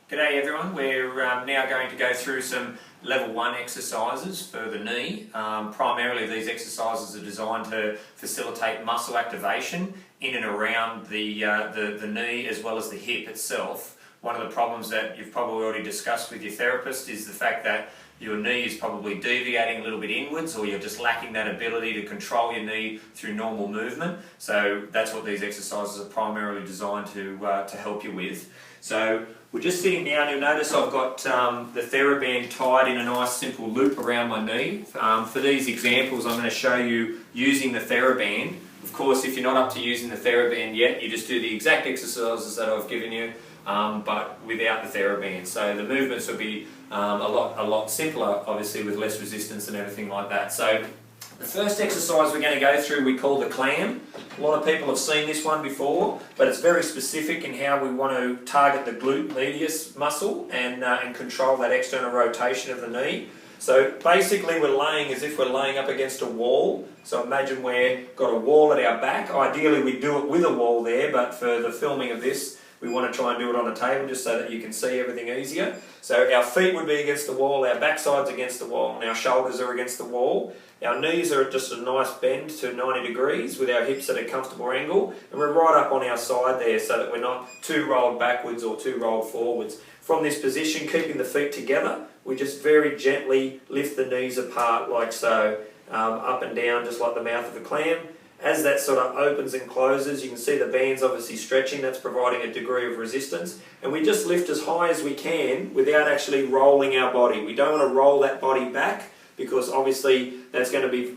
G'day everyone, we're now going to go through some level 1 exercises for the knee. Primarily these exercises are designed to facilitate muscle activation in and around the knee as well as the hip itself. One of the problems that you've probably already discussed with your therapist is the fact that your knee is probably deviating a little bit inwards, or you're just lacking that ability to control your knee through normal movement. So that's what these exercises are primarily designed to help you with. So we're just sitting down. You'll notice I've got the TheraBand tied in a nice simple loop around my knee. For these examples I'm going to show you using the TheraBand. Of course, if you're not up to using the TheraBand yet, you just do the exact exercises that I've given you, but without the TheraBand. So the movements will be a lot simpler, obviously, with less resistance and everything like that. So the first exercise we're going to go through we call the clam. A lot of people have seen this one before, but it's very specific in how we want to target the glute medius muscle and control that external rotation of the knee. So basically we're laying as if we're laying up against a wall. So imagine we've got a wall at our back. Ideally we do it with a wall there, but for the filming of this we want to try and do it on a table just so that you can see everything easier. So our feet would be against the wall, our backside's against the wall, and our shoulders are against the wall. Our knees are at just a nice bend to 90 degrees with our hips at a comfortable angle, and we're right up on our side there so that we're not too rolled backwards or too rolled forwards. From this position, keeping the feet together, we just very gently lift the knees apart like so, up and down just like the mouth of a clam. As that sort of opens and closes, you can see the band's obviously stretching. That's providing a degree of resistance. And we just lift as high as we can without actually rolling our body. We don't want to roll that body back, because obviously that's going to be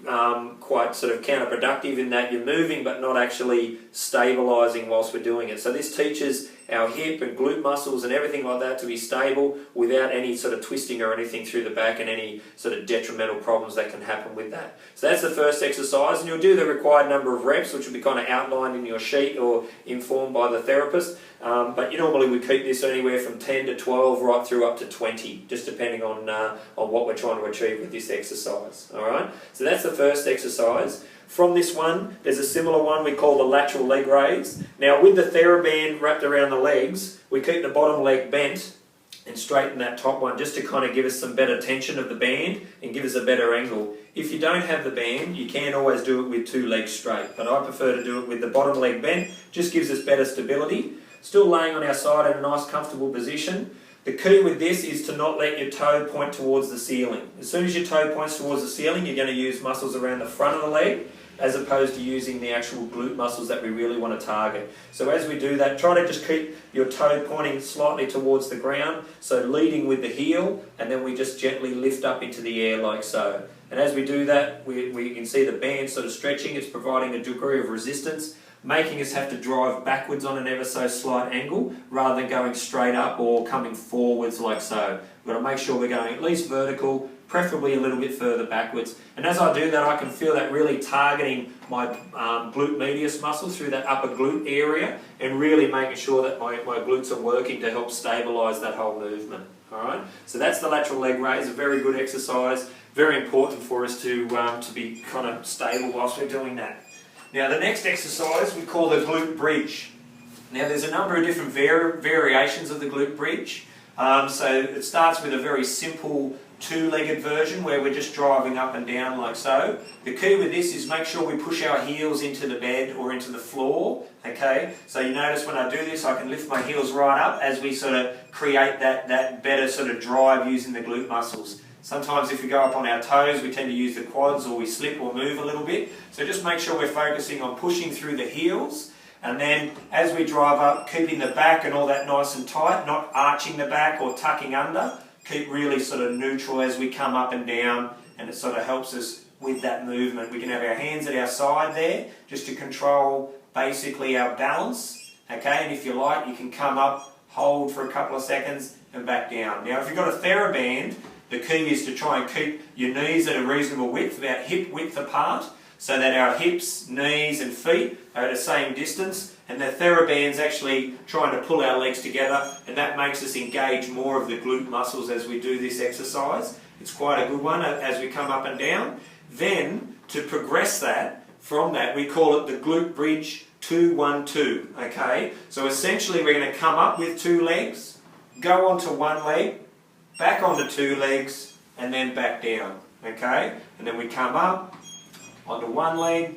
quite sort of counterproductive in that you're moving but not actually stabilising whilst we're doing it. So this teaches our hip and glute muscles and everything like that to be stable without any sort of twisting or anything through the back and any sort of detrimental problems that can happen with that. So that's the first exercise, and you'll do the required number of reps, which will be kind of outlined in your sheet or informed by the therapist. But normally we keep this anywhere from 10 to 12 right through up to 20, just depending on what we're trying to achieve with this exercise. Alright, so that's the first exercise. From this one, there's a similar one we call the lateral leg raise. Now with the TheraBand wrapped around the legs, we keep the bottom leg bent and straighten that top one just to kind of give us some better tension of the band and give us a better angle. If you don't have the band, you can always do it with two legs straight, but I prefer to do it with the bottom leg bent. Just gives us better stability. Still laying on our side in a nice comfortable position. The key with this is to not let your toe point towards the ceiling. As soon as your toe points towards the ceiling, you're going to use muscles around the front of the leg as opposed to using the actual glute muscles that we really want to target. So as we do that, try to just keep your toe pointing slightly towards the ground, so leading with the heel, and then we just gently lift up into the air like so. And as we do that, we can see the band sort of stretching. It's providing a degree of resistance, making us have to drive backwards on an ever so slight angle rather than going straight up or coming forwards like so. We've got to make sure we're going at least vertical, preferably a little bit further backwards. And as I do that, I can feel that really targeting my glute medius muscle through that upper glute area and really making sure that my glutes are working to help stabilise that whole movement. Alright, so that's the lateral leg raise, a very good exercise, very important for us to be kind of stable whilst we're doing that. Now the next exercise we call the glute bridge. Now there's a number of different variations of the glute bridge. So it starts with a very simple two-legged version where we're just driving up and down like so. The key with this is make sure we push our heels into the bed or into the floor. Okay, so you notice when I do this I can lift my heels right up as we sort of create that better sort of drive using the glute muscles. Sometimes if we go up on our toes we tend to use the quads, or we slip or move a little bit. So just make sure we're focusing on pushing through the heels, and then as we drive up, keeping the back and all that nice and tight, not arching the back or tucking under. Keep really sort of neutral as we come up and down, and it sort of helps us with that movement. We can have our hands at our side there just to control basically our balance. Okay, and if you like you can come up, hold for a couple of seconds and back down. Now if you've got a TheraBand, the key is to try and keep your knees at a reasonable width, about hip width apart, so that our hips, knees and feet are at the same distance, and the TheraBand's actually trying to pull our legs together, and that makes us engage more of the glute muscles as we do this exercise. It's quite a good one as we come up and down. Then, to progress that, from that we call it the glute bridge 2-1-2, okay? So essentially we're going to come up with two legs, go onto one leg, back onto two legs, and then back down, okay? And then we come up, onto one leg,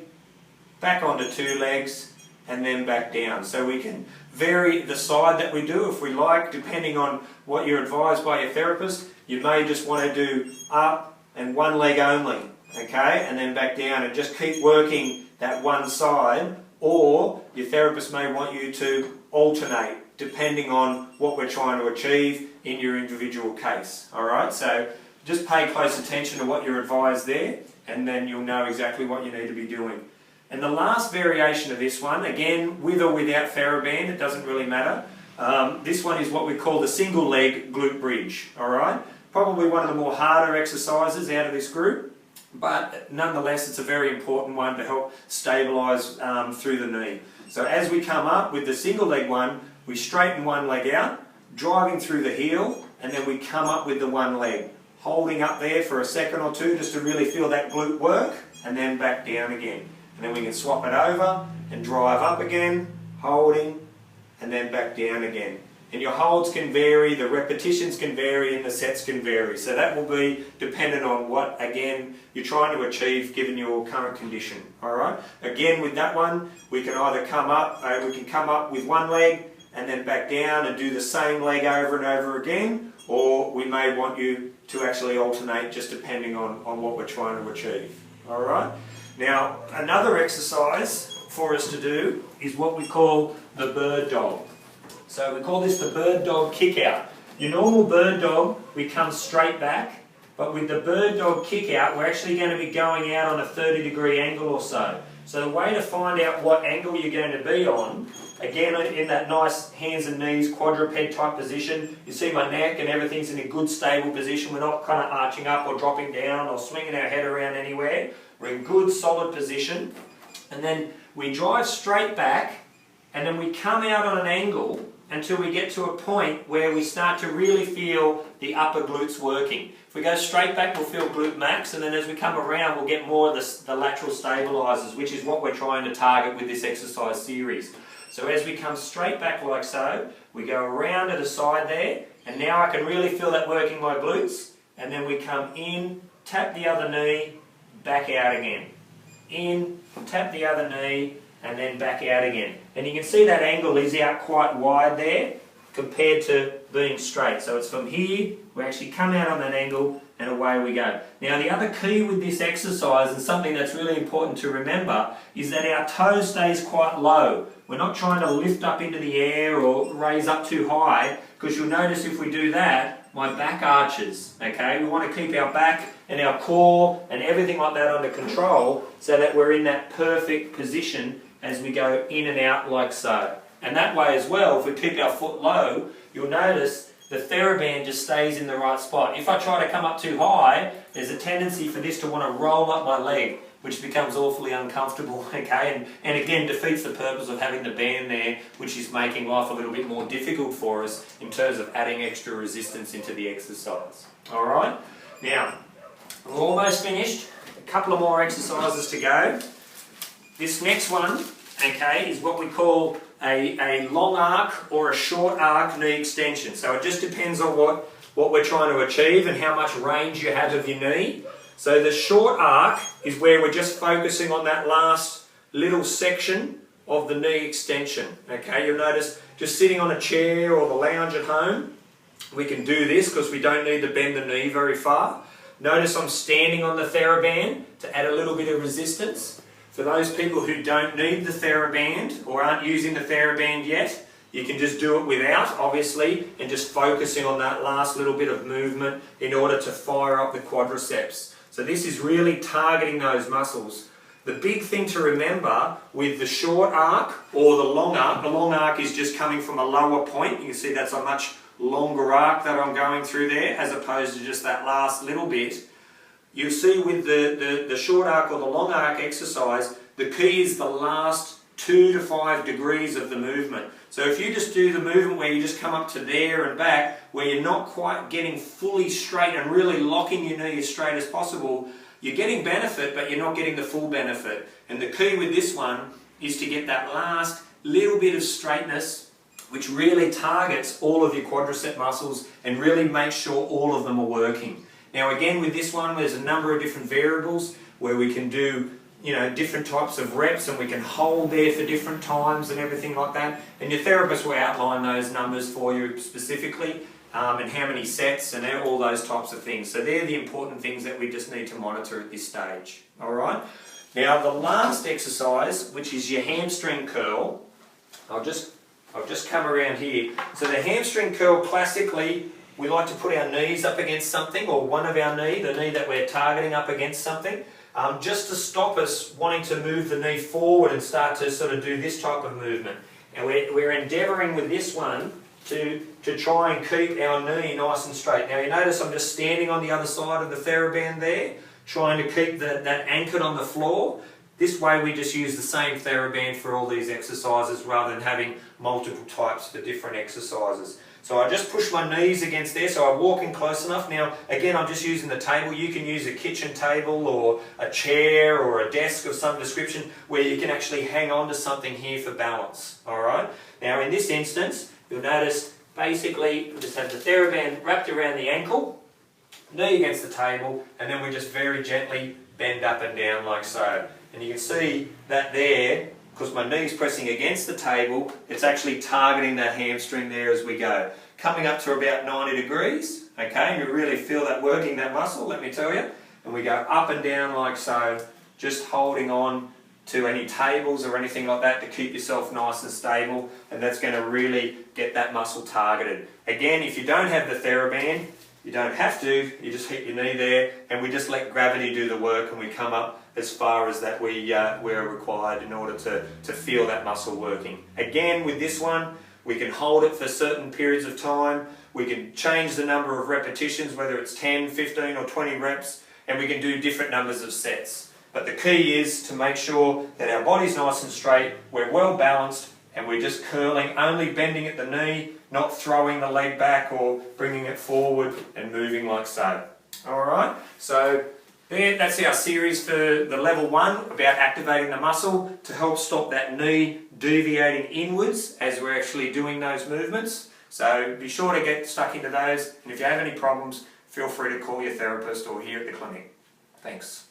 back onto two legs, and then back down. So we can vary the side that we do if we like, depending on what you're advised by your therapist. You may just want to do up and one leg only, okay? And then back down, and just keep working that one side, or your therapist may want you to alternate depending on what we're trying to achieve in your individual case. Alright, so just pay close attention to what you're advised there, and then you'll know exactly what you need to be doing. And the last variation of this one, again with or without TheraBand, it doesn't really matter. This one is what we call the single leg glute bridge. Alright, probably one of the more harder exercises out of this group, but nonetheless it's a very important one to help stabilise through the knee. So as we come up with the single leg one, we straighten one leg out, driving through the heel, and then we come up with the one leg, holding up there for a second or two just to really feel that glute work, and then back down again. And then we can swap it over and drive up again, holding, and then back down again. And your holds can vary, the repetitions can vary, and the sets can vary. So that will be dependent on what, again, you're trying to achieve given your current condition. Alright? Again, with that one, we can either come up with one leg and then back down and do the same leg over and over again, or we may want you to actually alternate just depending on what we're trying to achieve. Alright? Now, another exercise for us to do is what we call the bird dog. So we call this the bird dog kick out. Your normal bird dog, we come straight back, but with the bird dog kick out, we're actually going to be going out on a 30-degree angle or so. So the way to find out what angle you're going to be on, again in that nice hands and knees quadruped type position, you see my neck and everything's in a good stable position. We're not kind of arching up or dropping down or swinging our head around anywhere. We're in good solid position, and then we drive straight back, and then we come out on an angle until we get to a point where we start to really feel the upper glutes working. If we go straight back, we'll feel glute max, and then as we come around, we'll get more of the lateral stabilizers, which is what we're trying to target with this exercise series. So as we come straight back like so, we go around to the side there, and now I can really feel that working my glutes, and then we come in, tap the other knee, back out again. In, tap the other knee, and then back out again. And you can see that angle is out quite wide there compared to being straight. So it's from here, we actually come out on that angle, and away we go. Now the other key with this exercise, and something that's really important to remember, is that our toe stays quite low. We're not trying to lift up into the air or raise up too high, because you'll notice if we do that, my back arches, okay? We want to keep our back and our core and everything like that under control so that we're in that perfect position as we go in and out like so. And that way as well, if we keep our foot low, you'll notice the TheraBand just stays in the right spot. If I try to come up too high, there's a tendency for this to want to roll up my leg, which becomes awfully uncomfortable, okay? And again, defeats the purpose of having the band there, which is making life a little bit more difficult for us in terms of adding extra resistance into the exercise. Alright? Now, we're almost finished. A couple of more exercises to go. This next one, okay, is what we call a long arc or a short arc knee extension. So it just depends on what we're trying to achieve and how much range you have of your knee. So the short arc is where we're just focusing on that last little section of the knee extension. Okay, you'll notice just sitting on a chair or the lounge at home, we can do this because we don't need to bend the knee very far. Notice I'm standing on the TheraBand to add a little bit of resistance. For those people who don't need the TheraBand or aren't using the TheraBand yet, you can just do it without, obviously, and just focusing on that last little bit of movement in order to fire up the quadriceps. So this is really targeting those muscles. The big thing to remember with the short arc or the long arc is just coming from a lower point. You can see that's a much longer arc that I'm going through there as opposed to just that last little bit. You see with the short arc or the long arc exercise, the key is the last 2 to 5 degrees of the movement. So if you just do the movement where you just come up to there and back, where you're not quite getting fully straight and really locking your knee as straight as possible, you're getting benefit, but you're not getting the full benefit. And the key with this one is to get that last little bit of straightness which really targets all of your quadricep muscles and really makes sure all of them are working. Now again, with this one, there's a number of different variables where we can do different types of reps, and we can hold there for different times and everything like that. And your therapist will outline those numbers for you specifically, and how many sets and all those types of things. So they're the important things that we just need to monitor at this stage. Alright? Now the last exercise, which is your hamstring curl, I'll just come around here. So the hamstring curl, classically, we like to put our knees up against something, or one of our knee, the knee that we're targeting up against something, just to stop us wanting to move the knee forward and start to sort of do this type of movement. And we're endeavouring with this one to try and keep our knee nice and straight. Now you notice I'm just standing on the other side of the TheraBand there, trying to keep that anchored on the floor. This way we just use the same TheraBand for all these exercises rather than having multiple types for different exercises. So I just push my knees against there, so I walk in close enough. Now again, I'm just using the table. You can use a kitchen table or a chair or a desk of some description where you can actually hang on to something here for balance. Alright? Now in this instance, you'll notice basically we just have the TheraBand wrapped around the ankle, knee against the table, and then we just very gently bend up and down like so. And you can see that there, because my knee's pressing against the table, it's actually targeting that hamstring there as we go. Coming up to about 90 degrees, okay, and you really feel that working that muscle, let me tell you. And we go up and down like so, just holding on to any tables or anything like that to keep yourself nice and stable, and that's going to really get that muscle targeted. Again, if you don't have the TheraBand, you don't have to, you just hit your knee there and we just let gravity do the work, and we come up as far as that we're required in order to feel that muscle working. Again, with this one, we can hold it for certain periods of time, we can change the number of repetitions, whether it's 10, 15 or 20 reps, and we can do different numbers of sets. But the key is to make sure that our body's nice and straight, we're well balanced, and we're just curling, only bending at the knee, not throwing the leg back or bringing it forward and moving like so. Alright, so that's our series for the level 1 about activating the muscle to help stop that knee deviating inwards as we're actually doing those movements. So be sure to get stuck into those, and if you have any problems, feel free to call your therapist or here at the clinic. Thanks.